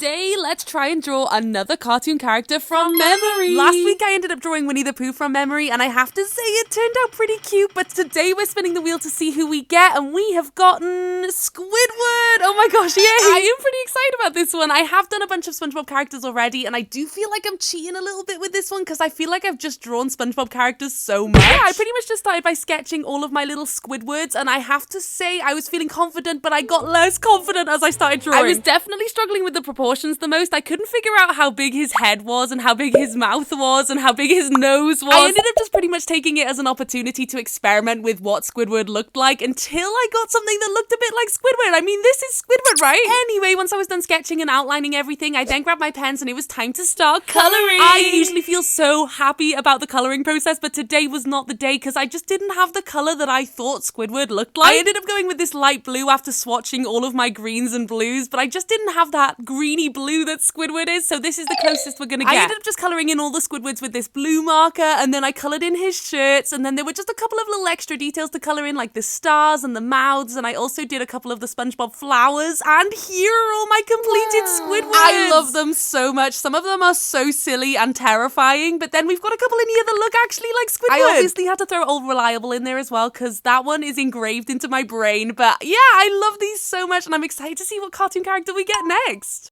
today let's try and draw another cartoon character from memory. Last week I ended up drawing Winnie the Pooh from memory, and I have to say it turned out pretty cute, but today we're spinning the wheel to see who we get, and we have gotten Squidward. Oh my gosh, yay! I am pretty excited about this one. I have done a bunch of SpongeBob characters already, and I do feel like I'm cheating a little bit with this one because I feel like I've just drawn SpongeBob characters so much. Yeah, I pretty much just started by sketching all of my little Squidwards, and I have to say I was feeling confident, but I got less confident as I started drawing. I was definitely struggling with the proportions the most. I couldn't figure out how big his head was and how big his mouth was and how big his nose was. I ended up just pretty much taking it as an opportunity to experiment with what Squidward looked like until I got something that looked a bit like Squidward. I mean, this is Squidward, right? Anyway, once I was done sketching and outlining everything, I then grabbed my pens and it was time to start coloring. I usually feel so happy about the coloring process, but today was not the day because I just didn't have the color that I thought Squidward looked like. I ended up going with this light blue after swatching all of my greens and blues, but I just didn't have that greeny blue that Squidward is, so this is the closest we're gonna get. I ended up just colouring in all the Squidwards with this blue marker, and then I coloured in his shirts, and then there were just a couple of little extra details to colour in, like the stars and the mouths, and I also did a couple of the SpongeBob flowers, and here are all my completed Squidwards. I love them so much. Some of them are so silly and terrifying, but then we've got a couple in here that look actually like Squidward. I obviously had to throw Old Reliable in there as well, because that one is engraved into my brain, but yeah, I love these so much, and I'm excited to see what cartoon character we get next.